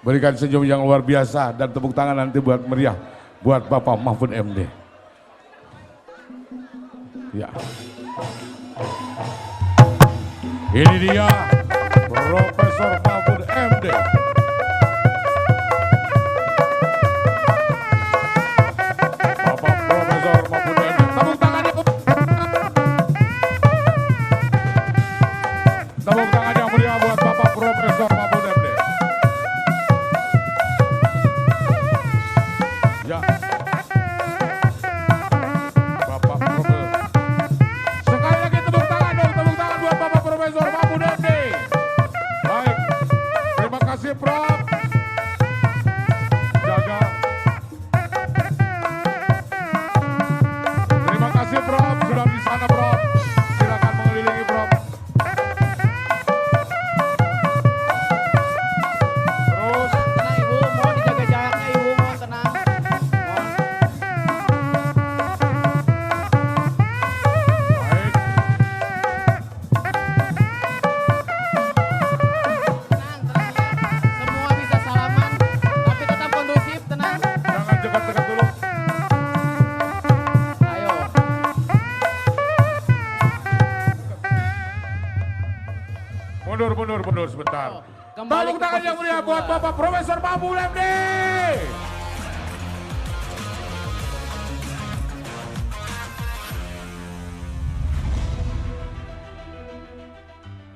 Berikan senyum yang luar biasa dan tepuk tangan nanti buat meriah buat Bapak Mahfud MD. Ya. Ini dia Profesor Mahfud MD. Bapak Profesor Mahfud MD. Tepuk tangannya. Tepuk tangan yang meriah buat Bapak Profesor Mahfud MD. Ya. Bapak Profesor. Sekali lagi tepuk tangan dong, tepuk tangan buat Bapak Profesor Mahfud MD. Baik. Terima kasih Prof. Jaga. Terima kasih Prof. Sudah di sana Prof. Silakan mengelilingi Prof. Terus. Tenang Ibu, mohon dijaga jaraknya Ibu, mohon tenang. Baik. Tenang. Semua bisa salaman, tapi tetap kondusif, tenang. Jangan dekat-dekat dulu. Ayo. Mundur sebentar. Kembali Tepuk ke tangan yang posisi mulia buat dua. Bapak Profesor Mahfud MD.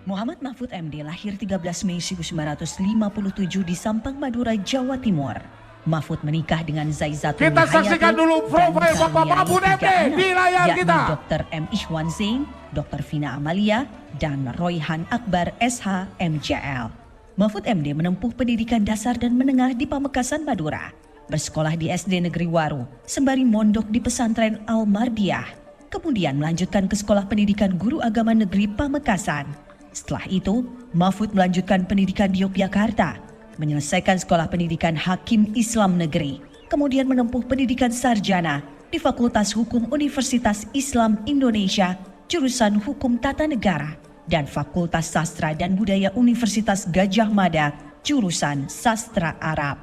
Muhammad Mahfud MD lahir 13 Mei 1957 di Sampang, Madura, Jawa Timur. Mahfud menikah dengan Zaizatul Kita Hayati saksikan dulu profil dan Bapak karuniai Mahfud MD 3 anak, di layar yakni kita. Dr. M. Ikhwan Zain, Dr. Vina Amalia, dan Royhan Akbar SH MCL. Mahfud MD menempuh pendidikan dasar dan menengah di Pamekasan, Madura. Bersekolah di SD Negeri Waru, sembari mondok di pesantren Al-Mardiyah. Kemudian melanjutkan ke Sekolah Pendidikan Guru Agama Negeri Pamekasan. Setelah itu, Mahfud melanjutkan pendidikan di Yogyakarta, menyelesaikan Sekolah Pendidikan Hakim Islam Negeri, kemudian menempuh pendidikan sarjana di Fakultas Hukum Universitas Islam Indonesia, jurusan Hukum Tata Negara, dan Fakultas Sastra dan Budaya Universitas Gadjah Mada, jurusan Sastra Arab.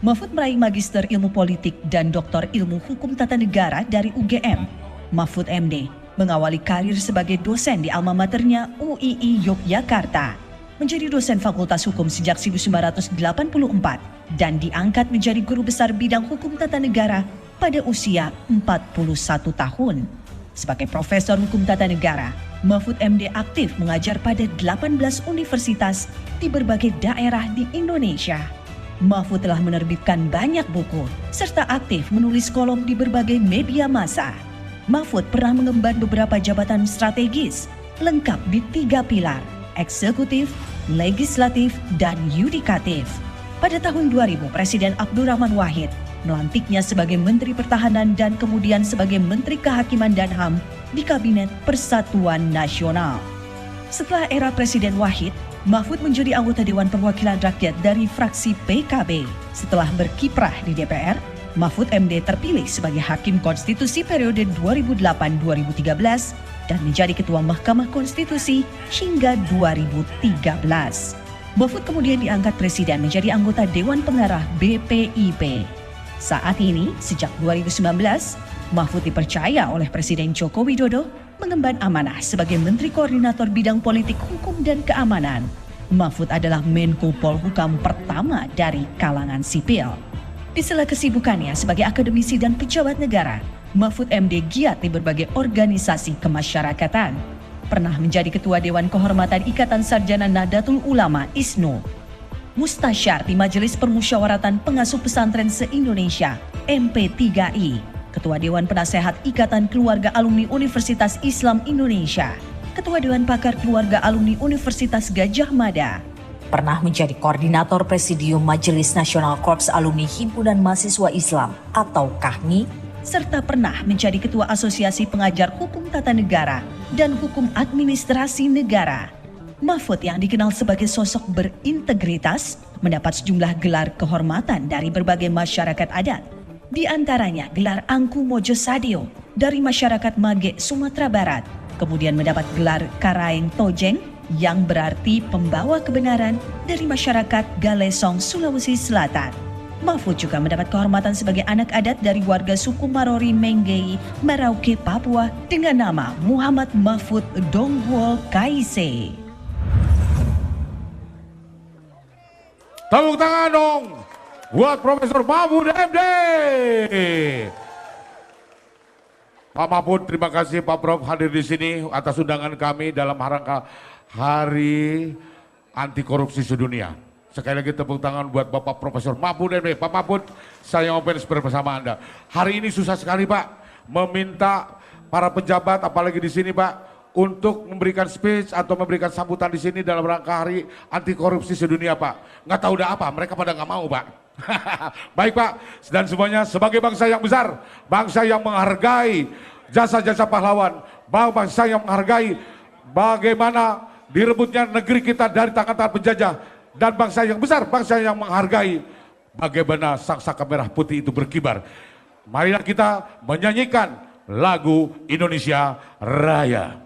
Mahfud meraih Magister Ilmu Politik dan Doktor Ilmu Hukum Tata Negara dari UGM. Mahfud MD mengawali karir sebagai dosen di alma maternya UII Yogyakarta. Menjadi dosen Fakultas Hukum sejak 1984 dan diangkat menjadi guru besar bidang hukum tata negara pada usia 41 tahun. Sebagai Profesor Hukum Tata Negara, Mahfud MD aktif mengajar pada 18 universitas di berbagai daerah di Indonesia. Mahfud telah menerbitkan banyak buku serta aktif menulis kolom di berbagai media massa. Mahfud pernah mengemban beberapa jabatan strategis lengkap di 3 pilar: eksekutif, legislatif, dan yudikatif. Pada tahun 2000, Presiden Abdurrahman Wahid melantiknya sebagai Menteri Pertahanan dan kemudian sebagai Menteri Kehakiman dan HAM di Kabinet Persatuan Nasional. Setelah era Presiden Wahid, Mahfud menjadi anggota Dewan Perwakilan Rakyat dari fraksi PKB. Setelah berkiprah di DPR, Mahfud MD terpilih sebagai Hakim Konstitusi periode 2008-2013 dan menjadi Ketua Mahkamah Konstitusi hingga 2013. Mahfud kemudian diangkat Presiden menjadi anggota Dewan Pengarah BPIP. Saat ini, sejak 2019, Mahfud dipercaya oleh Presiden Joko Widodo mengemban amanah sebagai Menteri Koordinator Bidang Politik Hukum dan Keamanan. Mahfud adalah Menko Polhukam pertama dari kalangan sipil. Di sela kesibukannya sebagai akademisi dan pejabat negara, Mahfud MD giat di berbagai organisasi kemasyarakatan. Pernah menjadi Ketua Dewan Kehormatan Ikatan Sarjana Nahdlatul Ulama (ISNU), Mustasyar di Majelis Permusyawaratan Pengasuh Pesantren se-Indonesia (MP3I), Ketua Dewan Penasehat Ikatan Keluarga Alumni Universitas Islam Indonesia, Ketua Dewan Pakar Keluarga Alumni Universitas Gadjah Mada. Pernah menjadi Koordinator Presidium Majelis Nasional Korps Alumni Himpunan Mahasiswa Islam atau KAHMI, serta pernah menjadi Ketua Asosiasi Pengajar Hukum Tata Negara dan Hukum Administrasi Negara. Mahfud yang dikenal sebagai sosok berintegritas mendapat sejumlah gelar kehormatan dari berbagai masyarakat adat. Di antaranya gelar Angku Mojo Sadio dari masyarakat Mage, Sumatera Barat, kemudian mendapat gelar Karaeng Tojeng yang berarti pembawa kebenaran dari masyarakat Galesong, Sulawesi Selatan. Mahfud juga mendapat kehormatan sebagai anak adat dari warga suku Marori Menggei, Merauke, Papua dengan nama Muhammad Mahfud Dongwol Kaise. Tepuk tangan dong buat Profesor Mahfud MD. Pak Mahfud, terima kasih Pak Prof hadir di sini atas undangan kami dalam rangka Hari Anti Korupsi Sedunia. Sekali lagi tepuk tangan buat Bapak Profesor Mahfud MD. Pak Mahfud, saya open bersama Anda. Hari ini susah sekali Pak, meminta para pejabat, apalagi di sini Pak, untuk memberikan speech atau memberikan sambutan di sini dalam rangka Hari Anti Korupsi Sedunia Pak. Nggak tahu udah apa, mereka pada nggak mau Pak. Baik Pak, dan semuanya sebagai bangsa yang besar, bangsa yang menghargai jasa-jasa pahlawan, bangsa yang menghargai bagaimana direbutnya negeri kita dari tangan-tangan penjajah, dan bangsa yang besar, bangsa yang menghargai bagaimana sangsaka merah putih itu berkibar. Marilah kita menyanyikan lagu Indonesia Raya.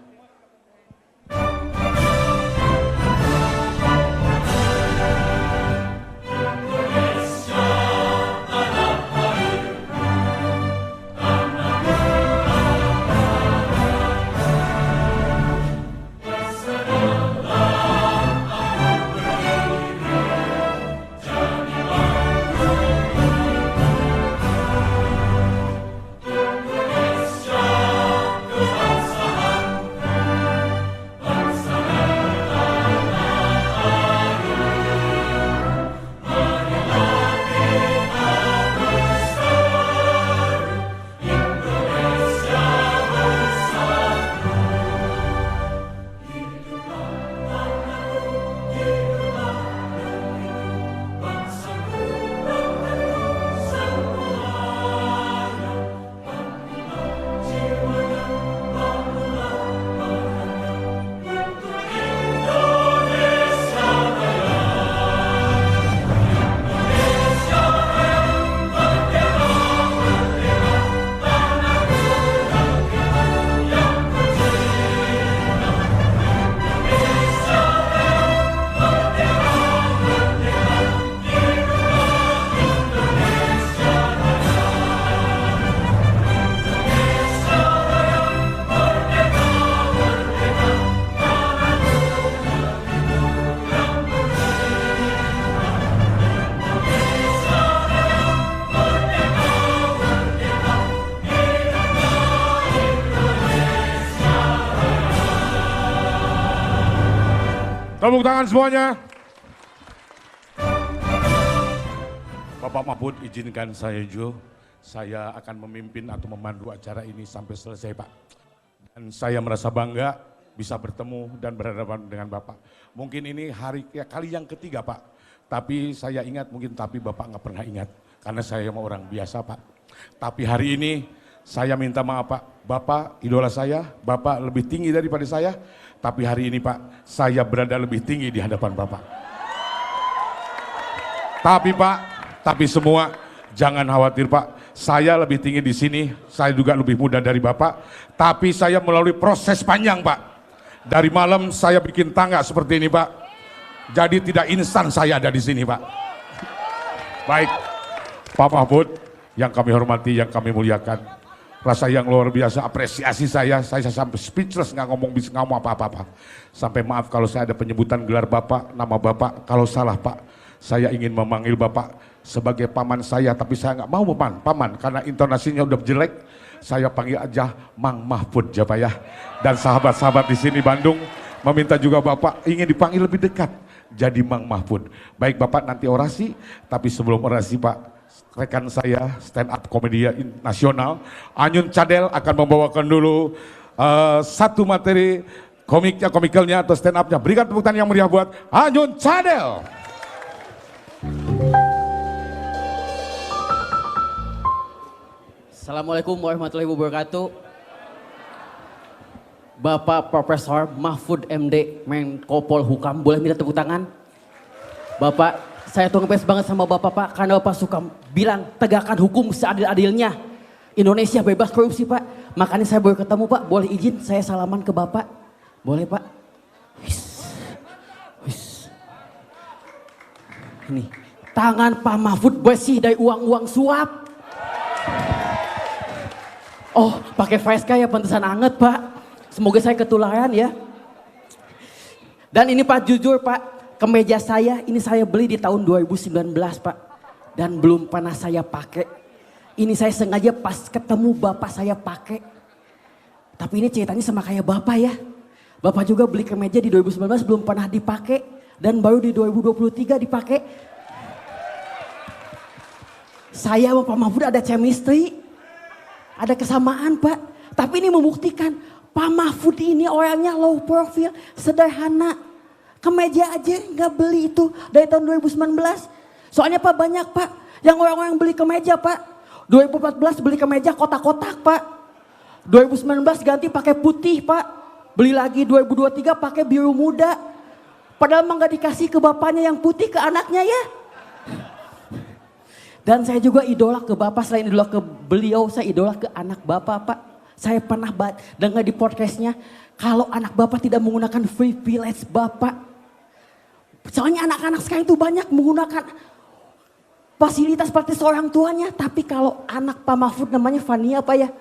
Tepuk tangan semuanya. Bapak Mahfud, izinkan saya Jo, saya akan memimpin atau memandu acara ini sampai selesai Pak. Dan saya merasa bangga bisa bertemu dan berhadapan dengan Bapak. Mungkin ini kali yang ketiga Pak, tapi saya ingat mungkin tapi Bapak nggak pernah ingat. Karena saya mau orang biasa Pak. Tapi hari ini saya minta maaf Pak, Bapak idola saya, Bapak lebih tinggi daripada saya. Tapi hari ini Pak, saya berada lebih tinggi di hadapan Bapak. Tapi Pak, tapi semua jangan khawatir Pak. Saya lebih tinggi di sini, saya juga lebih muda dari Bapak. Tapi saya melalui proses panjang Pak. Dari malam saya bikin tangga seperti ini Pak. Jadi tidak instan saya ada di sini Pak. Baik, Pak Mahfud yang kami hormati, yang kami muliakan. Rasa yang luar biasa, apresiasi saya sampai speechless, nggak ngomong apa-apa. Sampai maaf kalau saya ada penyebutan gelar Bapak, nama Bapak, kalau salah Pak. Saya ingin memanggil Bapak sebagai paman saya, tapi saya nggak mau paman, karena intonasinya udah jelek. Saya panggil aja Mang Mahfud ya Pak ya. Dan sahabat-sahabat di sini Bandung meminta juga Bapak ingin dipanggil lebih dekat, jadi Mang Mahfud. Baik Bapak nanti orasi, tapi sebelum orasi Pak, rekan saya stand up komedi nasional Anyun Cadel akan membawakan dulu satu materi komikalnya atau stand upnya. Berikan tepuk tangan yang meriah buat Anyun Cadel. Assalamualaikum warahmatullahi wabarakatuh. Bapak Profesor Mahfud MD Menko Polhukam, boleh minta tepuk tangan? Bapak, saya tuh ngefans banget sama Bapak Pak, karena Bapak suka bilang tegakkan hukum seadil-adilnya. Indonesia bebas korupsi Pak. Makanya saya boleh ketemu Pak, boleh izin saya salaman ke Bapak? Boleh Pak? Nih, tangan Pak Mahfud bersih dari uang-uang suap. Oh, pakai Friska ya, pantesan anget Pak. Semoga saya ketularan ya. Dan ini Pak, jujur Pak, kemeja saya ini saya beli di tahun 2019 Pak. Dan belum pernah saya pakai. Ini saya sengaja pas ketemu bapak saya pakai. Tapi ini ceritanya sama kayak bapak ya. Bapak juga beli kemeja di 2019 belum pernah dipakai. Dan baru di 2023 dipakai. Saya sama Pak Mahfud ada chemistry. Ada kesamaan Pak. Tapi ini membuktikan Pak Mahfud ini orangnya low profile, sederhana. Kemeja aja nggak beli itu dari tahun 2019. Soalnya Pak banyak Pak yang orang-orang beli kemeja Pak. 2014 beli kemeja kotak-kotak Pak. 2019 ganti pakai putih Pak. Beli lagi 2023 pakai biru muda. Padahal emang gak dikasih ke bapaknya yang putih, ke anaknya ya. Dan saya juga idola ke bapak, selain idola ke beliau, saya idola ke anak bapak Pak. Saya pernah dengar di podcastnya, kalau anak bapak tidak menggunakan privilege bapak. Soalnya anak-anak sekarang itu banyak menggunakan fasilitas seperti seorang tuanya. Tapi kalau anak Pak Mahfud namanya Fania apa ya,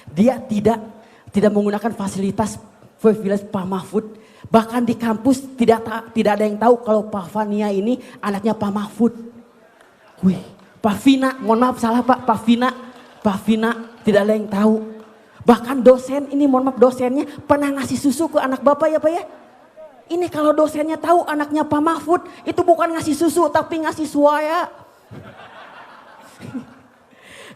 dia tidak menggunakan fasilitas privilege Pak Mahfud. Bahkan di kampus tidak ada yang tahu kalau Pak Fania ini anaknya Pak Mahfud. Wih. Pak Vina, mohon maaf salah Pak, Pak Vina tidak ada yang tahu. Bahkan dosen ini, mohon maaf dosennya pernah ngasih susu ke anak bapak ya Pak ya. Ini kalau dosennya tahu anaknya Pak Mahfud, itu bukan ngasih susu tapi ngasih suaya.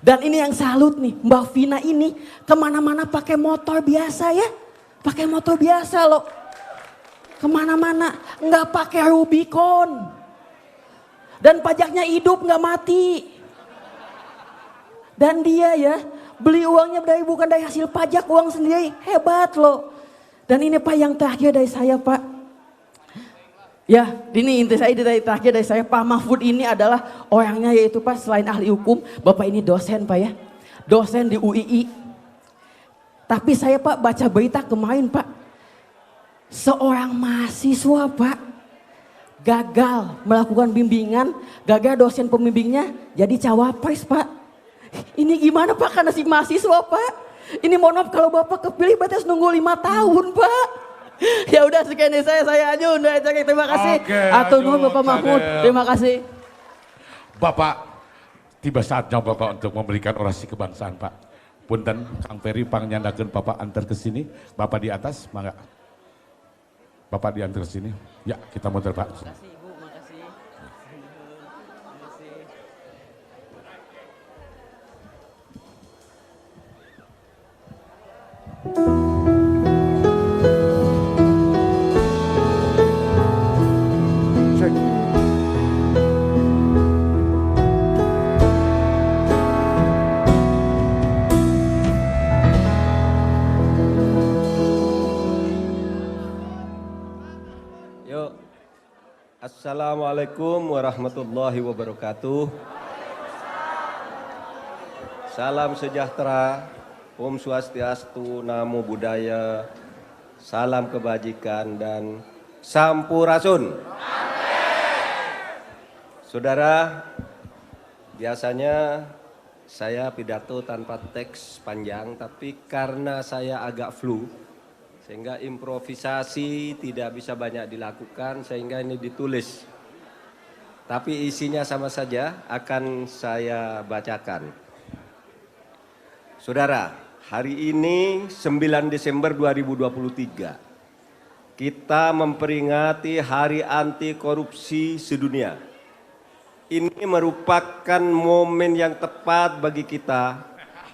Dan ini yang salut nih, Mbak Vina ini kemana-mana pakai motor biasa ya. Pakai motor biasa loh. Kemana-mana, nggak pakai Rubicon. Dan pajaknya hidup nggak mati. Dan dia ya beli uangnya bukan dari hasil pajak, uang sendiri, hebat loh. Dan ini Pak yang terakhir dari saya Pak. Ya ini inti saya terakhir dari saya, Pak Mahfud ini adalah orangnya yaitu Pak selain ahli hukum, Bapak ini dosen Pak ya. Dosen di UII. Tapi saya Pak baca berita kemarin Pak. Seorang mahasiswa Pak gagal melakukan bimbingan, gagal dosen pembimbingnya jadi cawapres Pak. Ini gimana Pak karena si mahasiswa Pak? Ini mohon maaf kalau Bapak kepilih berarti harus nunggu 5 tahun Pak. Ya udah sekian dari saya aja udah aja, terima kasih. Atur nuhun Bapak Mahfud, terima kasih. Bapak, tiba saatnya Bapak untuk memberikan orasi kebangsaan Pak. Punten Kang Ferry pangnyandakeun Bapak antar ke sini, Bapak di atas, mangga. Bapak diantar ke sini. Ya, kita muter Pak. Makasih Ibu, makasih. Yuk. Assalamualaikum warahmatullahi wabarakatuh. Salam sejahtera, Om Swastiastu, Namo Buddhaya, salam kebajikan dan Sampurasun. Saudara, biasanya saya pidato tanpa teks panjang, tapi karena saya agak flu, sehingga improvisasi tidak bisa banyak dilakukan, sehingga ini ditulis. Tapi isinya sama saja akan saya bacakan. Saudara, hari ini 9 Desember 2023, kita memperingati Hari Anti Korupsi Sedunia. Ini merupakan momen yang tepat bagi kita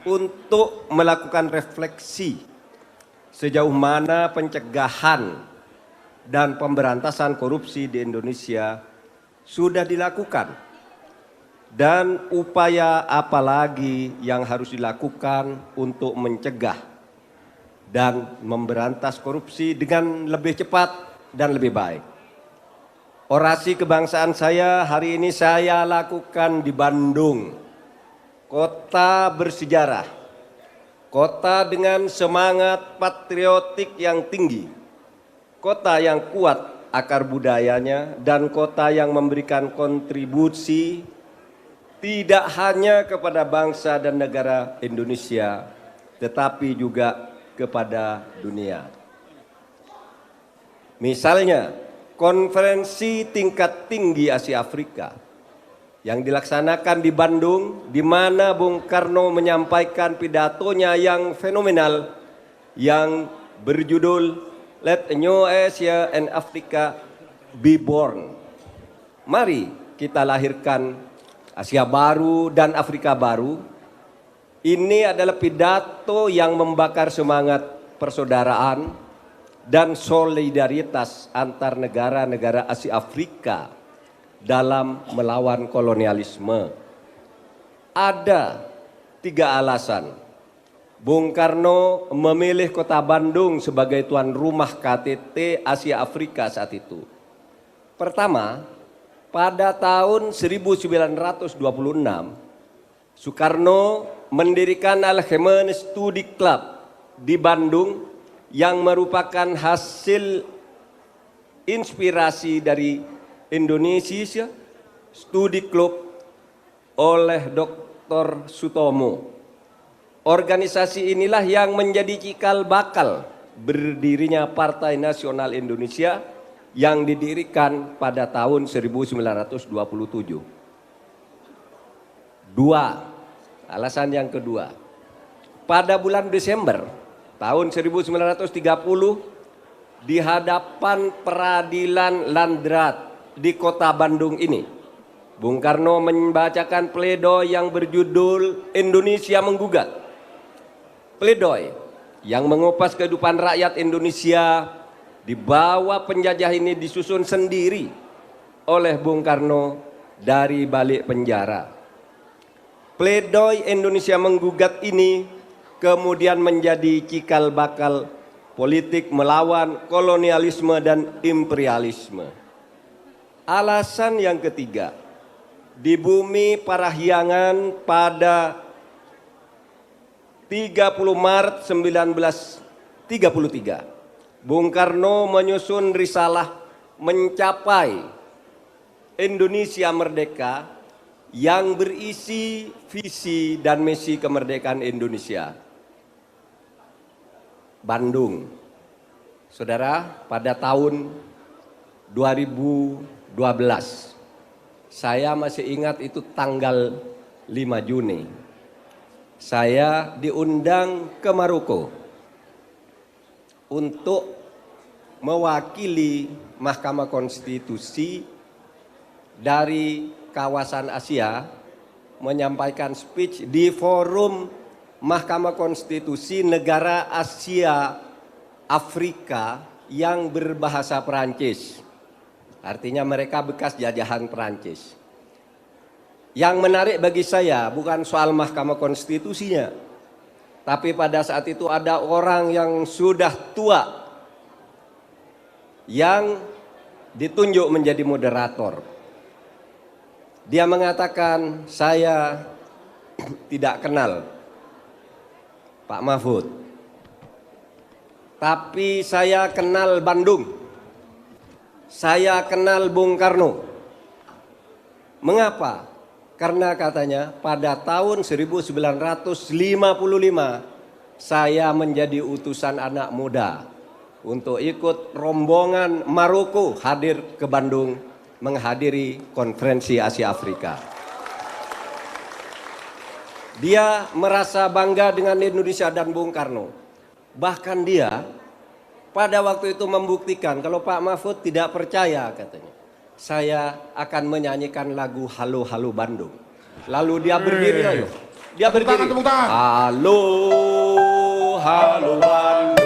untuk melakukan refleksi sejauh mana pencegahan dan pemberantasan korupsi di Indonesia sudah dilakukan dan upaya apa lagi yang harus dilakukan untuk mencegah dan memberantas korupsi dengan lebih cepat dan lebih baik. Orasi kebangsaan saya hari ini saya lakukan di Bandung, kota bersejarah, kota dengan semangat patriotik yang tinggi, kota yang kuat akar budayanya, dan kota yang memberikan kontribusi tidak hanya kepada bangsa dan negara Indonesia, tetapi juga kepada dunia. Misalnya, konferensi tingkat tinggi Asia Afrika yang dilaksanakan di Bandung, di mana Bung Karno menyampaikan pidatonya yang fenomenal yang berjudul Let a New Asia and Africa Be Born. Mari kita lahirkan Asia baru dan Afrika baru. Ini adalah pidato yang membakar semangat persaudaraan dan solidaritas antar negara-negara Asia Afrika dalam melawan kolonialisme. Ada 3 alasan Bung Karno memilih kota Bandung sebagai tuan rumah KTT Asia Afrika saat itu. Pertama, pada tahun 1926, Soekarno mendirikan Al-Khemen Studi Club di Bandung yang merupakan hasil inspirasi dari Indonesia Studi Club oleh Dr. Sutomo. Organisasi inilah yang menjadi cikal bakal berdirinya Partai Nasional Indonesia yang didirikan pada tahun 1927. Alasan yang kedua, pada bulan Desember tahun 1930 di hadapan peradilan Landrat di kota Bandung ini, Bung Karno membacakan pledoi yang berjudul Indonesia Menggugat. Pledoi yang mengupas kehidupan rakyat Indonesia di bawah penjajah ini disusun sendiri oleh Bung Karno dari balik penjara. Pledoi Indonesia Menggugat ini kemudian menjadi cikal bakal politik melawan kolonialisme dan imperialisme. Alasan yang ketiga, di bumi Parahyangan pada 30 Maret 1933, Bung Karno menyusun risalah mencapai Indonesia Merdeka yang berisi visi dan misi kemerdekaan Indonesia. Bandung, saudara, pada tahun 2012, saya masih ingat itu tanggal 5 Juni. Saya diundang ke Maroko untuk mewakili Mahkamah Konstitusi dari kawasan Asia menyampaikan speech di forum Mahkamah Konstitusi negara Asia Afrika yang berbahasa Perancis. Artinya mereka bekas jajahan Perancis. Yang menarik bagi saya bukan soal Mahkamah Konstitusinya, tapi pada saat itu ada orang yang sudah tua yang ditunjuk menjadi moderator. Dia mengatakan, saya tidak kenal Pak Mahfud, tapi saya kenal Bandung, saya kenal Bung Karno. Mengapa? Karena katanya pada tahun 1955 saya menjadi utusan anak muda untuk ikut rombongan Maroko hadir ke Bandung menghadiri konferensi Asia Afrika. Dia merasa bangga dengan Indonesia dan Bung Karno. Bahkan dia pada waktu itu membuktikan kalau Pak Mahfud tidak percaya, katanya, saya akan menyanyikan lagu Halo Halo Bandung. Lalu dia berdiri, ayo. Dia berdiri. Tepuk tangan. Halo Halo Bandung.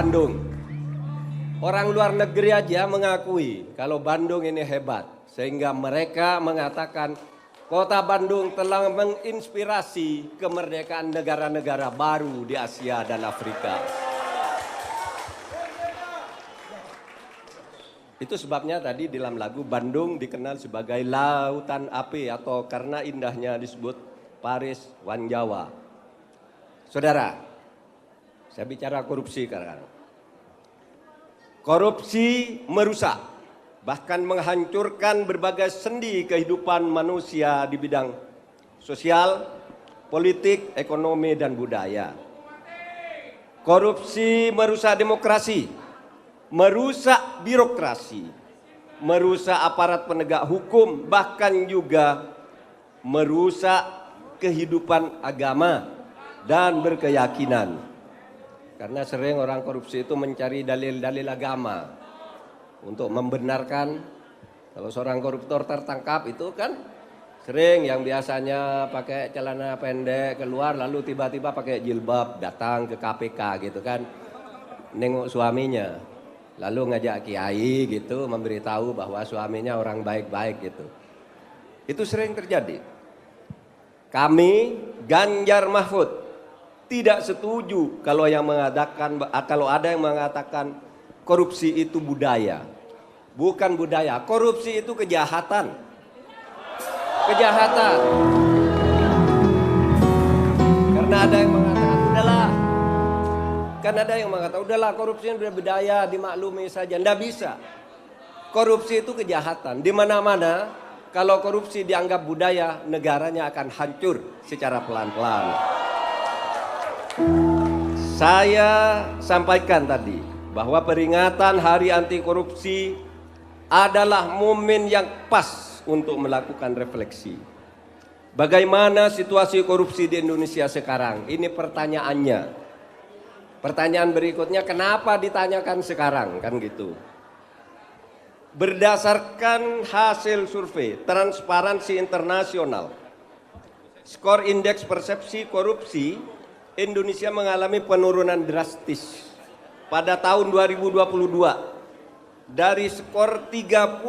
Bandung. Orang luar negeri aja mengakui kalau Bandung ini hebat. Sehingga mereka mengatakan kota Bandung telah menginspirasi kemerdekaan negara-negara baru di Asia dan Afrika. Itu sebabnya tadi di dalam lagu Bandung dikenal sebagai lautan api atau karena indahnya disebut Paris Wan Jawa. Saudara, saya bicara korupsi sekarang. Korupsi merusak, bahkan menghancurkan berbagai sendi kehidupan manusia di bidang sosial, politik, ekonomi, dan budaya. Korupsi merusak demokrasi, merusak birokrasi, merusak aparat penegak hukum, bahkan juga merusak kehidupan agama dan berkeyakinan. Karena sering orang korupsi itu mencari dalil-dalil agama untuk membenarkan kalau seorang koruptor tertangkap itu kan sering yang biasanya pakai celana pendek keluar lalu tiba-tiba pakai jilbab datang ke KPK gitu kan, nengok suaminya lalu ngajak kiai gitu memberitahu bahwa suaminya orang baik-baik gitu. Itu sering terjadi. Kami Ganjar Mahfud tidak setuju kalau ada yang mengatakan korupsi itu budaya. Bukan budaya, korupsi itu kejahatan. Kejahatan. Karena ada yang mengatakan udahlah. Kan ada yang mengatakan udahlah korupsi itu budaya, dimaklumi saja. Nggak bisa. Korupsi itu kejahatan. Di mana-mana kalau korupsi dianggap budaya, negaranya akan hancur secara pelan-pelan. Saya sampaikan tadi bahwa peringatan Hari Anti Korupsi adalah momen yang pas untuk melakukan refleksi. Bagaimana situasi korupsi di Indonesia sekarang? Ini pertanyaannya. Pertanyaan berikutnya, kenapa ditanyakan sekarang? Kan gitu. Berdasarkan hasil survei Transparansi Internasional, skor indeks persepsi korupsi Indonesia mengalami penurunan drastis pada tahun 2022 dari skor 38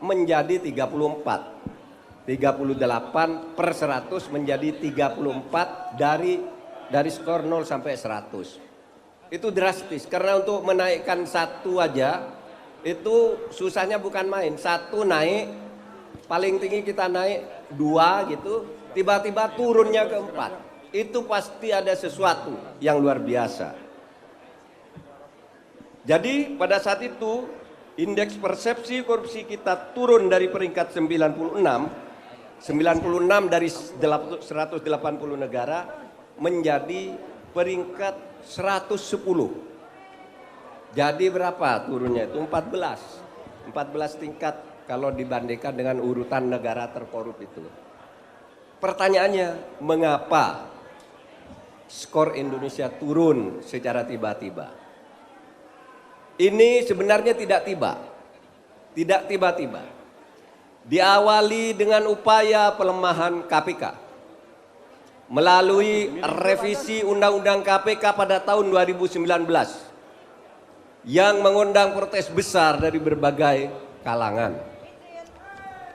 menjadi 34. 38 per 100 menjadi 34 dari skor 0 sampai 100. Itu drastis karena untuk menaikkan satu aja itu susahnya bukan main. Satu naik, paling tinggi kita naik 2 gitu, tiba-tiba turunnya ke 4. Itu pasti ada sesuatu yang luar biasa. Jadi pada saat itu indeks persepsi korupsi kita turun dari peringkat 96 dari 180 negara menjadi peringkat 110. Jadi berapa turunnya itu? 14 tingkat kalau dibandingkan dengan urutan negara terkorup itu. Pertanyaannya, mengapa skor Indonesia turun secara tiba-tiba? Ini sebenarnya tidak tiba-tiba. Diawali dengan upaya pelemahan KPK melalui revisi Undang-Undang KPK pada tahun 2019 yang mengundang protes besar dari berbagai kalangan.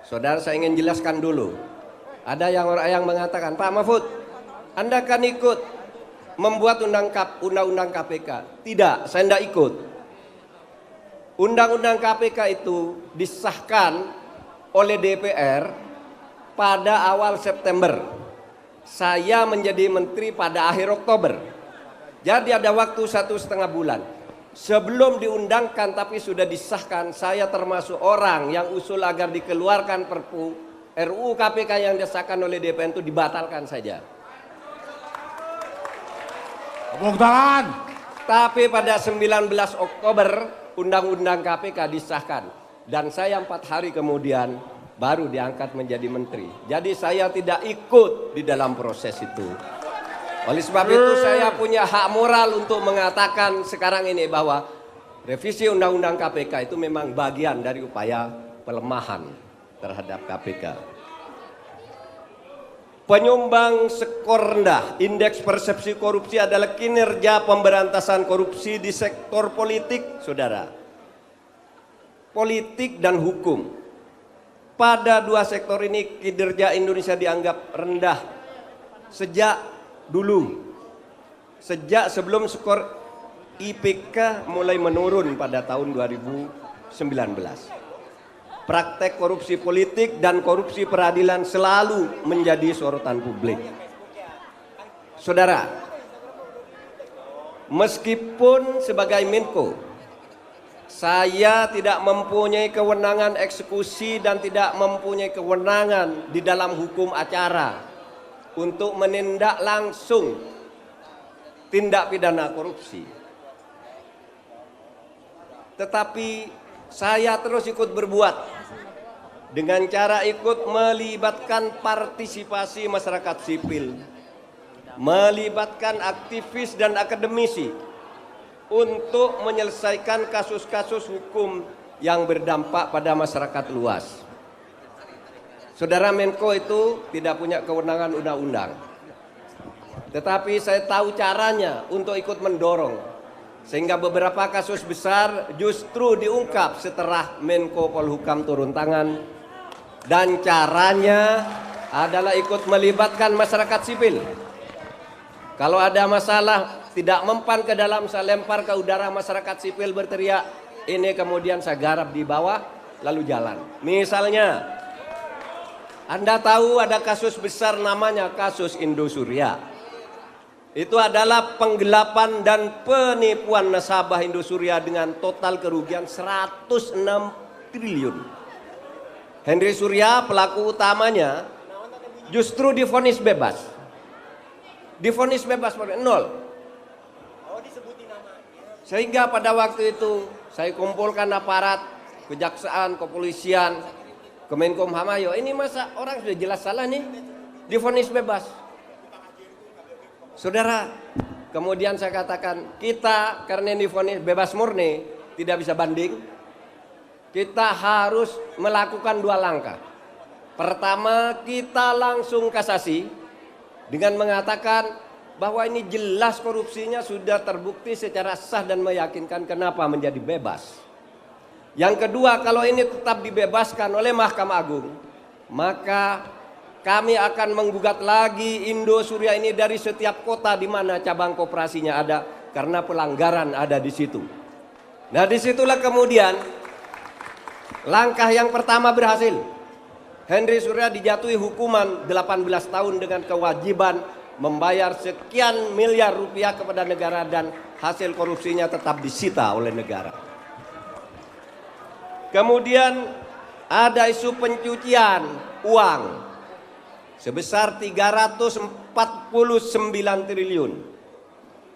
Saudara, saya ingin jelaskan dulu. Ada yang mengatakan, Pak Mahfud, Anda kan ikut membuat undang-undang KPK. Tidak, saya tidak ikut. Undang-undang KPK itu disahkan oleh DPR pada awal September. Saya menjadi menteri pada akhir Oktober. Jadi ada waktu 1,5 bulan. Sebelum diundangkan tapi sudah disahkan, saya termasuk orang yang usul agar dikeluarkan Perpu RUU KPK yang disahkan oleh DPR itu dibatalkan saja. Tepuk tangan. Tapi pada 19 Oktober Undang-Undang KPK disahkan. Dan saya 4 hari kemudian baru diangkat menjadi menteri. Jadi saya tidak ikut di dalam proses itu. Oleh sebab itu saya punya hak moral untuk mengatakan sekarang ini bahwa revisi Undang-Undang KPK itu memang bagian dari upaya pelemahan terhadap KPK. Penyumbang skor rendah indeks persepsi korupsi adalah kinerja pemberantasan korupsi di sektor politik, saudara. Politik dan hukum. Pada dua sektor ini kinerja Indonesia dianggap rendah sejak dulu. Sejak sebelum skor IPK mulai menurun pada tahun 2019. Praktek korupsi politik dan korupsi peradilan selalu menjadi sorotan publik. Saudara, meskipun sebagai Menko, saya tidak mempunyai kewenangan eksekusi dan tidak mempunyai kewenangan di dalam hukum acara untuk menindak langsung tindak pidana korupsi. Tetapi saya terus ikut berbuat dengan cara ikut melibatkan partisipasi masyarakat sipil, melibatkan aktivis dan akademisi untuk menyelesaikan kasus-kasus hukum yang berdampak pada masyarakat luas. Saudara Menko itu tidak punya kewenangan undang-undang, tetapi saya tahu caranya untuk ikut mendorong sehingga beberapa kasus besar justru diungkap setelah Menko Polhukam turun tangan, dan caranya adalah ikut melibatkan masyarakat sipil. Kalau ada masalah tidak mempan ke dalam, saya lempar ke udara, masyarakat sipil berteriak, ini kemudian saya garap di bawah lalu jalan. Misalnya Anda tahu ada kasus besar namanya kasus Indosuria. Itu adalah penggelapan dan penipuan nasabah Indosuria dengan total kerugian 106 triliun. Henry Surya pelaku utamanya justru divonis bebas. Divonis bebas nol. Sehingga pada waktu itu saya kumpulkan aparat kejaksaan, kepolisian, Kemenkumham, ayo ini masa orang sudah jelas salah nih divonis bebas. Saudara, kemudian saya katakan, kita karena ini divonis bebas murni, tidak bisa banding. Kita harus melakukan dua langkah. Pertama, kita langsung kasasi dengan mengatakan bahwa ini jelas korupsinya sudah terbukti secara sah dan meyakinkan, kenapa menjadi bebas. Yang kedua, kalau ini tetap dibebaskan oleh Mahkamah Agung, maka kami akan menggugat lagi Indosuria ini dari setiap kota di mana cabang koperasinya ada, karena pelanggaran ada di situ. Nah, disitulah kemudian langkah yang pertama berhasil. Henry Surya dijatuhi hukuman 18 tahun dengan kewajiban membayar sekian miliar rupiah kepada negara, dan hasil korupsinya tetap disita oleh negara. Kemudian ada isu pencucian uang sebesar 349 triliun.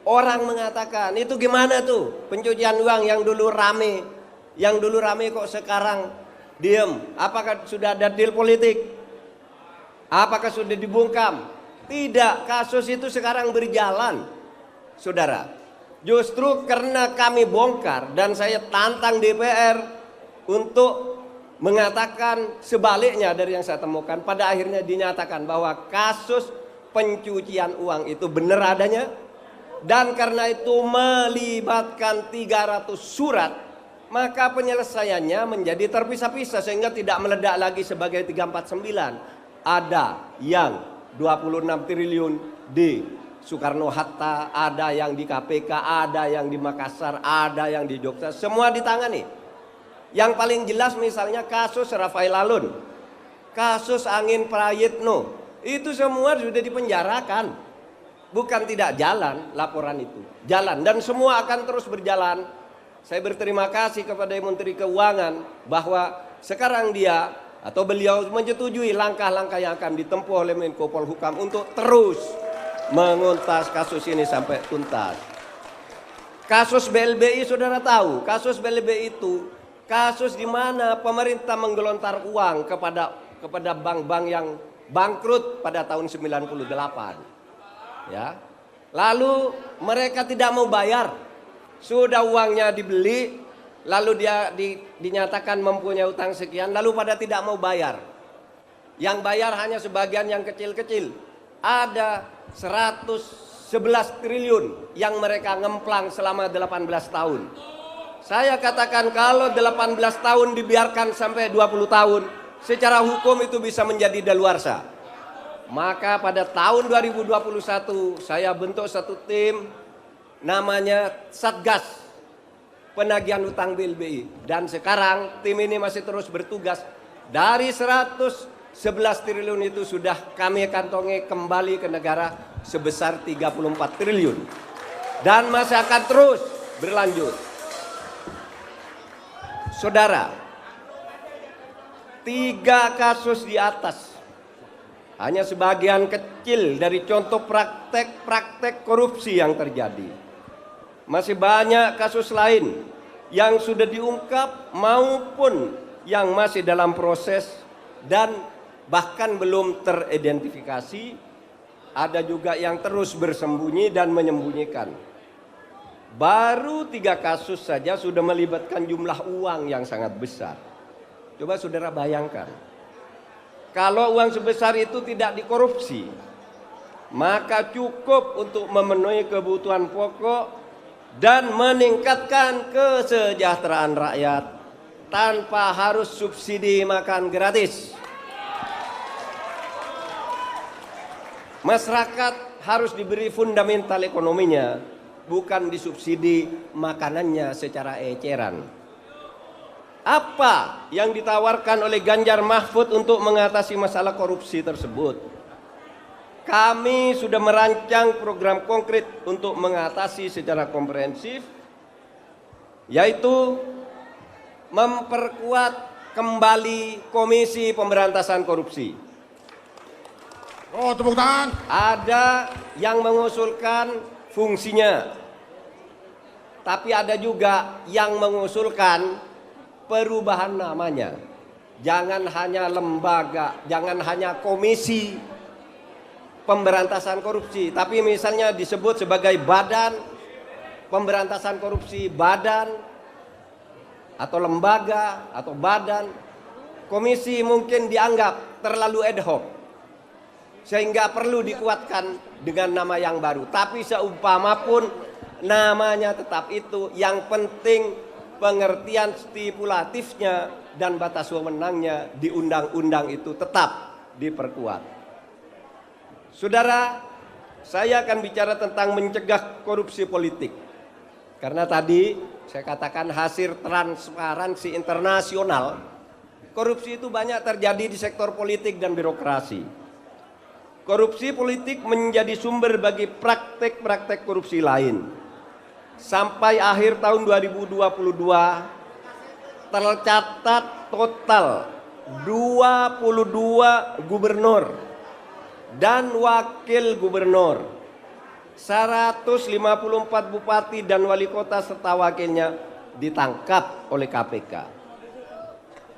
Orang mengatakan, itu gimana tuh pencucian uang yang dulu rame? Yang dulu rame kok sekarang diem? Apakah sudah ada deal politik? Apakah sudah dibungkam? Tidak, kasus itu sekarang berjalan. Saudara, justru karena kami bongkar dan saya tantang DPR untuk mengatakan sebaliknya dari yang saya temukan, pada akhirnya dinyatakan bahwa kasus pencucian uang itu benar adanya, dan karena itu melibatkan 300 surat, maka penyelesaiannya menjadi terpisah-pisah sehingga tidak meledak lagi sebagai 349. Ada yang 26 triliun di Soekarno-Hatta, ada yang di KPK, ada yang di Makassar, ada yang di Jogja, semua ditangani. Yang paling jelas misalnya kasus Rafael Alun, kasus Angin Prayitno, itu semua sudah dipenjarakan. Bukan tidak jalan, laporan itu jalan dan semua akan terus berjalan. Saya berterima kasih kepada Menteri Keuangan bahwa sekarang dia atau beliau menyetujui langkah-langkah yang akan ditempuh oleh Menko Polhukam untuk terus menguntas kasus ini sampai tuntas. Kasus BLBI, saudara tahu, kasus BLBI itu kasus di mana pemerintah menggelontar uang kepada bank-bank yang bangkrut pada tahun 98. Ya. Lalu mereka tidak mau bayar. Sudah uangnya dibeli, lalu dia dinyatakan mempunyai utang sekian, lalu pada tidak mau bayar. Yang bayar hanya sebagian yang kecil-kecil. Ada 111 triliun yang mereka ngemplang selama 18 tahun. Saya katakan kalau 18 tahun dibiarkan sampai 20 tahun, secara hukum itu bisa menjadi daluarsa. Maka pada tahun 2021 saya bentuk satu tim namanya Satgas Penagihan Utang BLBI. Dan sekarang tim ini masih terus bertugas. Dari 111 triliun itu sudah kami kantongi kembali ke negara sebesar 34 triliun. Dan masih akan terus berlanjut. Saudara, 3 kasus di atas hanya sebagian kecil dari contoh praktek-praktek korupsi yang terjadi. Masih banyak kasus lain yang sudah diungkap maupun yang masih dalam proses dan bahkan belum teridentifikasi. Ada juga yang terus bersembunyi dan menyembunyikan. Baru 3 kasus saja sudah melibatkan jumlah uang yang sangat besar. Coba saudara bayangkan, kalau uang sebesar itu tidak dikorupsi, maka cukup untuk memenuhi kebutuhan pokok dan meningkatkan kesejahteraan rakyat tanpa harus subsidi makan gratis. Masyarakat harus diberi fundamental ekonominya, bukan disubsidi makanannya secara eceran. Apa yang ditawarkan oleh Ganjar Mahfud untuk mengatasi masalah korupsi tersebut? Kami sudah merancang program konkret untuk mengatasi secara komprehensif, yaitu memperkuat kembali Komisi Pemberantasan Korupsi. Oh, tepuk tangan. Ada yang mengusulkan fungsinya, tapi ada juga yang mengusulkan perubahan namanya. Jangan hanya lembaga, jangan hanya Komisi Pemberantasan Korupsi, tapi misalnya disebut sebagai Badan Pemberantasan Korupsi, badan atau lembaga atau badan. Komisi mungkin dianggap terlalu ad hoc, sehingga perlu dikuatkan dengan nama yang baru. Tapi seumpama pun namanya tetap itu, yang penting pengertian stipulatifnya dan batas wewenangnya di undang-undang itu tetap diperkuat. Saudara, saya akan bicara tentang mencegah korupsi politik. Karena tadi saya katakan hasil transparansi internasional, korupsi itu banyak terjadi di sektor politik dan birokrasi. Korupsi politik menjadi sumber bagi praktek-praktek korupsi lain. Sampai akhir tahun 2022 tercatat total 22 gubernur dan wakil gubernur, 154 bupati dan wali kota serta wakilnya ditangkap oleh KPK.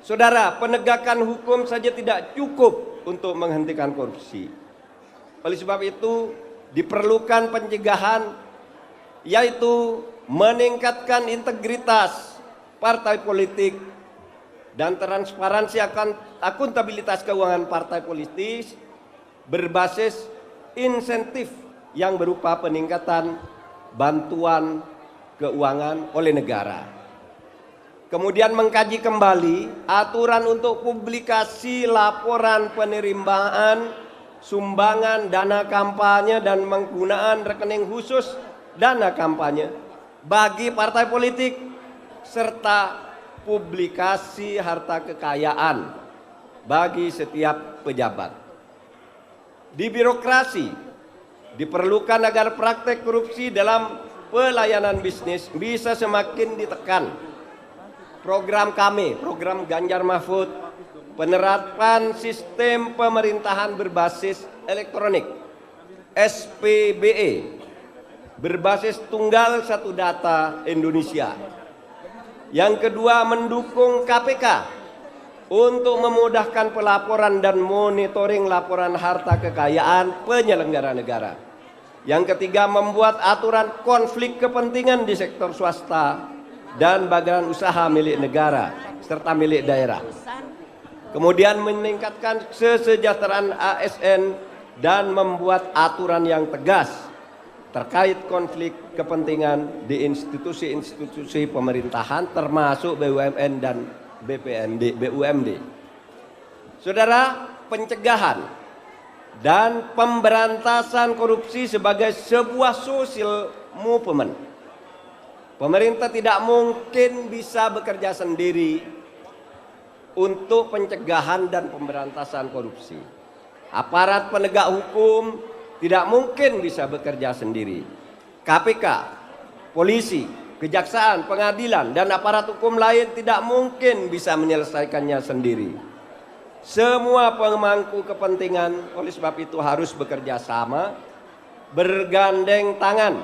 Saudara, penegakan hukum saja tidak cukup untuk menghentikan korupsi. Oleh sebab itu diperlukan pencegahan, yaitu meningkatkan integritas partai politik dan transparansi akan akuntabilitas keuangan partai politik berbasis insentif yang berupa peningkatan bantuan keuangan oleh negara. Kemudian mengkaji kembali aturan untuk publikasi laporan penerimaan sumbangan dana kampanye dan penggunaan rekening khusus dana kampanye bagi partai politik serta publikasi harta kekayaan bagi setiap pejabat. Di birokrasi diperlukan agar praktek korupsi dalam pelayanan bisnis bisa semakin ditekan. Program kami, program Ganjar Mahfud, penerapan sistem pemerintahan berbasis elektronik SPBE berbasis tunggal satu data Indonesia. Yang kedua, mendukung KPK untuk memudahkan pelaporan dan monitoring laporan harta kekayaan penyelenggara negara. Yang ketiga, membuat aturan konflik kepentingan di sektor swasta dan badan usaha milik negara serta milik daerah. kemudian meningkatkan kesejahteraan ASN dan membuat aturan yang tegas terkait konflik kepentingan di institusi-institusi pemerintahan termasuk BUMN dan BUMD. Saudara, pencegahan dan pemberantasan korupsi sebagai sebuah social movement. Pemerintah tidak mungkin bisa bekerja sendiri untuk pencegahan dan pemberantasan korupsi. Aparat penegak hukum tidak mungkin bisa bekerja sendiri. KPK, polisi, kejaksaan, pengadilan, dan aparat hukum lain tidak mungkin bisa menyelesaikannya sendiri. Semua pemangku kepentingan oleh sebab itu harus bekerja sama, bergandeng tangan,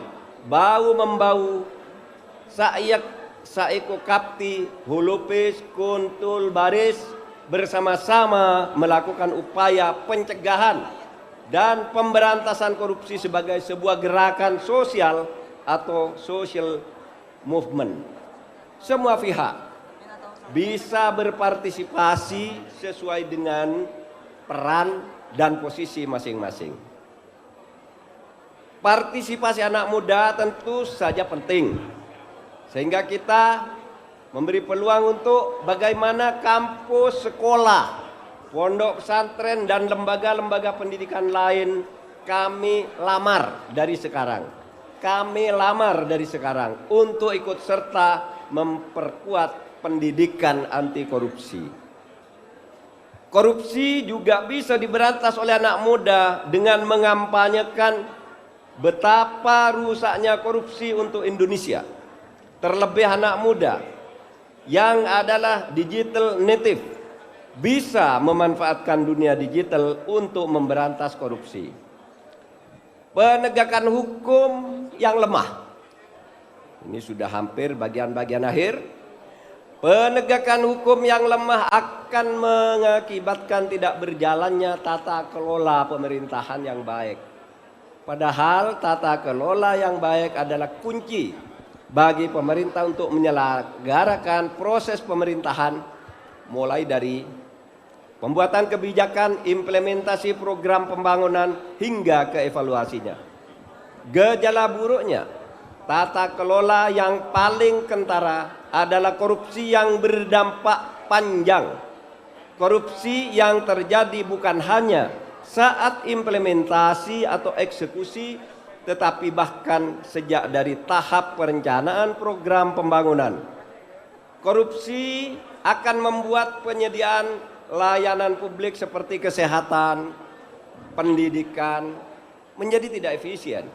bahu-membahu, saiko kapti, hulupis, kuntul baris, bersama-sama melakukan upaya pencegahan dan pemberantasan korupsi sebagai sebuah gerakan sosial atau social movement. Semua pihak bisa berpartisipasi sesuai dengan peran dan posisi masing-masing. Partisipasi anak muda tentu saja penting, sehingga kita memberi peluang untuk bagaimana kampus, sekolah, pondok pesantren, dan lembaga-lembaga pendidikan lain kami lamar dari sekarang. Kami lamar dari sekarang untuk ikut serta memperkuat pendidikan anti korupsi. Korupsi juga bisa diberantas oleh anak muda dengan mengampanyekan betapa rusaknya korupsi untuk Indonesia. Terlebih anak muda yang adalah digital native bisa memanfaatkan dunia digital untuk memberantas korupsi. Penegakan hukum yang lemah. Ini sudah hampir bagian-bagian akhir. Penegakan hukum yang lemah akan mengakibatkan tidak berjalannya tata kelola pemerintahan yang baik. Padahal tata kelola yang baik adalah kunci bagi pemerintah untuk menyelenggarakan proses pemerintahan, mulai dari pembuatan kebijakan, implementasi program pembangunan, hingga ke evaluasinya. Gejala buruknya tata kelola yang paling kentara adalah korupsi yang berdampak panjang. Korupsi yang terjadi bukan hanya saat implementasi atau eksekusi, tetapi bahkan sejak dari tahap perencanaan program pembangunan. Korupsi akan membuat penyediaan layanan publik seperti kesehatan, pendidikan menjadi tidak efisien,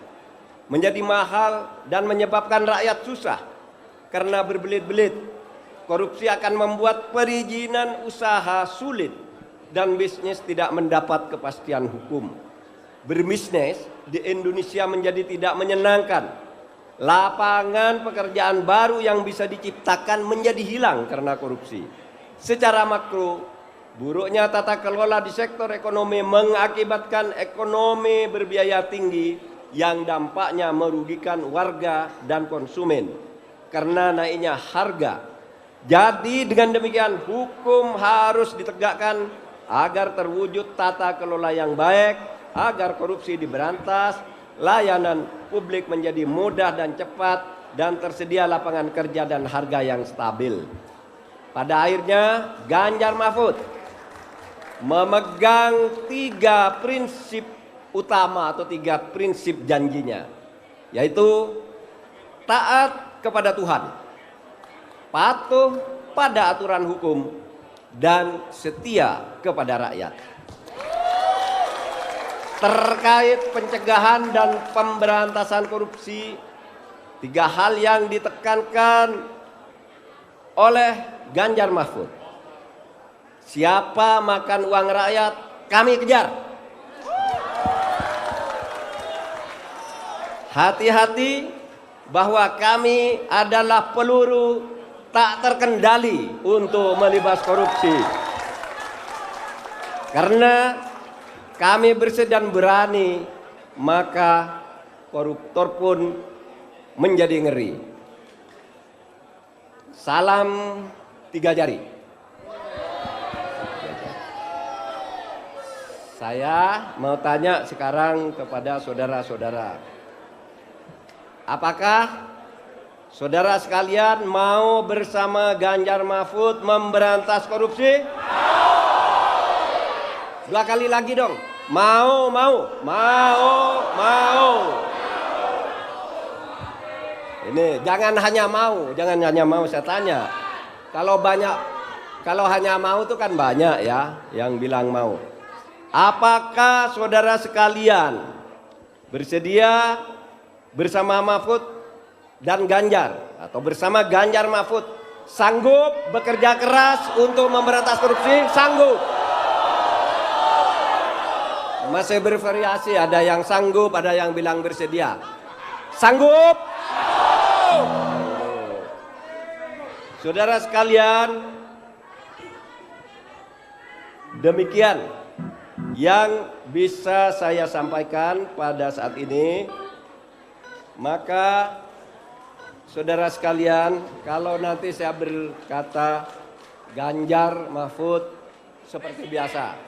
menjadi mahal, dan menyebabkan rakyat susah karena berbelit-belit. Korupsi akan membuat perizinan usaha sulit dan bisnis tidak mendapat kepastian hukum. Berbisnis di Indonesia menjadi tidak menyenangkan. Lapangan pekerjaan baru yang bisa diciptakan menjadi hilang karena korupsi. Secara makro, buruknya tata kelola di sektor ekonomi mengakibatkan ekonomi berbiaya tinggi yang dampaknya merugikan warga dan konsumen karena naiknya harga. Jadi dengan demikian hukum harus ditegakkan agar terwujud tata kelola yang baik, agar korupsi diberantas, layanan publik menjadi mudah dan cepat, dan tersedia lapangan kerja dan harga yang stabil. Pada akhirnya Ganjar Mahfud memegang 3 prinsip utama atau 3 prinsip janjinya, yaitu taat kepada Tuhan, patuh pada aturan hukum, dan setia kepada rakyat. Terkait pencegahan dan pemberantasan korupsi, 3 hal yang ditekankan oleh Ganjar Mahfud. Siapa makan uang rakyat, kami kejar. Hati-hati bahwa kami adalah peluru tak terkendali untuk melibas korupsi. Karena kami bersih dan berani, maka koruptor pun menjadi ngeri. Salam 3 jari. Saya mau tanya sekarang kepada saudara-saudara. Apakah saudara sekalian mau bersama Ganjar Mahfud memberantas korupsi? Dua kali lagi dong. Mau. Ini jangan hanya mau saya tanya. Kalau hanya mau itu kan banyak ya yang bilang mau. Apakah saudara sekalian bersedia bersama Mahfud dan Ganjar atau bersama Ganjar Mahfud sanggup bekerja keras untuk memberantas korupsi? Sanggup. Masih bervariasi, ada yang sanggup, ada yang bilang bersedia. Sanggup? Saudara sekalian, demikian yang bisa saya sampaikan pada saat ini. Maka saudara sekalian, kalau nanti saya berkata Ganjar Mahfud seperti biasa,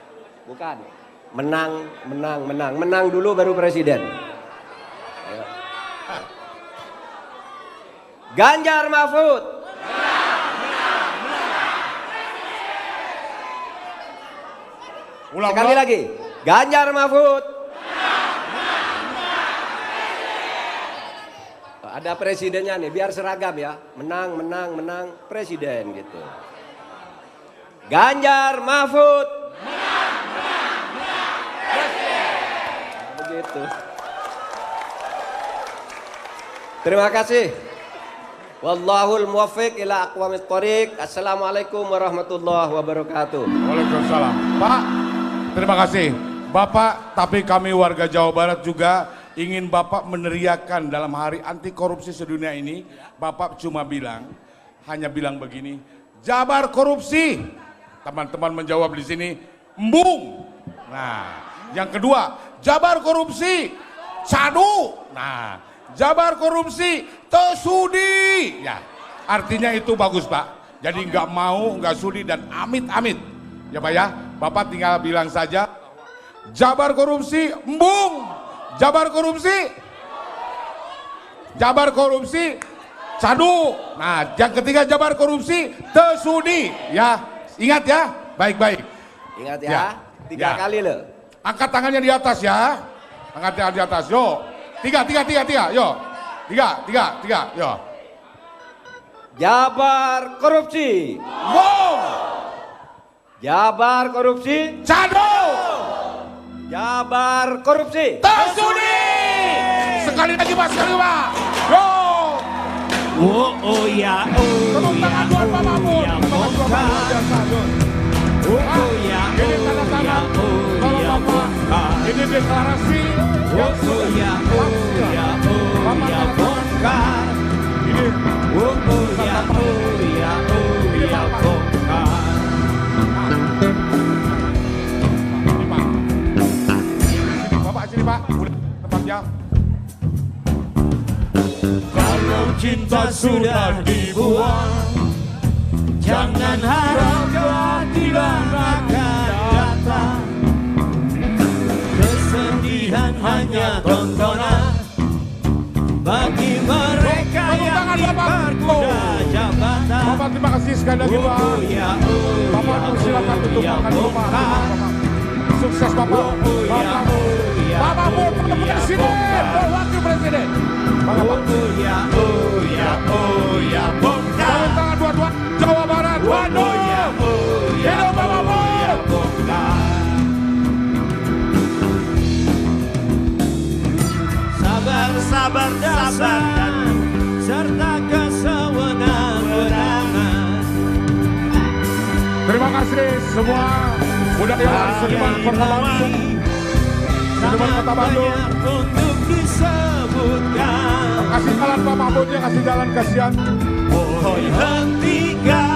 bukan menang dulu baru presiden. Ganjar Mahfud sekali lagi, Ganjar Mahfud. Ada presidennya nih, biar seragam ya. Menang presiden gitu. Ganjar Mahfud. Begitu. Terima kasih. Wallahul muwaffiq ila aqwamit thoriq. Assalamualaikum warahmatullahi wabarakatuh. Waalaikumsalam. Pak, terima kasih. Bapak, tapi kami warga Jawa Barat juga ingin Bapak meneriakan dalam hari anti korupsi sedunia ini. Bapak cuma hanya bilang begini, Jabar korupsi. Teman-teman menjawab di sini, embung. Nah, yang kedua, Jabar korupsi, cadu. Nah, Jabar korupsi, tesudi. Ya, artinya itu bagus Pak. Jadi nggak mau, nggak sudi dan amit-amit. Ya Pak ya, Bapak tinggal bilang saja, Jabar korupsi, embung. Jabar korupsi, cadu. Nah, yang ketiga Jabar korupsi, tesudi. Ya, ingat ya, baik-baik. Ingat ya, tiga kali loh. Angkat tangannya di atas ya. Angkat tangan di atas, yo. Tiga, yo. Tiga, yo. Jabar korupsi. Bung. Jabar korupsi. Cadu. Jabar korupsi. Tesudi. Sekali lagi Pak, Yo. Oh ya, Tepuk tangan buat Pak Mahfud. Ini tanda tangan. Kalau Bapak, ini deklarasi. Bapak sini Pak, udah tempatnya. Kalau cinta sudah dibuang, jangan harap keadilan akan datang. Kesedihan hanya tontonan bagi mereka yang diperkuda jabatan. Bapak terima kasih sekali lagi Pak. Bapak silakan tutup makan rumah. Sukses Bapak. Bapak Presiden, Wakil Presiden. Bapak. Tangan tangan dua-dua Jawa Barat, Bandung. Hidup Bapak Mahfud. Sabar dasar serta kesewenang-wenangan. Terima kasih semua budayawan seniman Kota Bandung. Seniman Kota Bandung. Untuk disebutkan. Kasih jalan Pak Mahfudnya, kasih jalan kasihan. Hentikan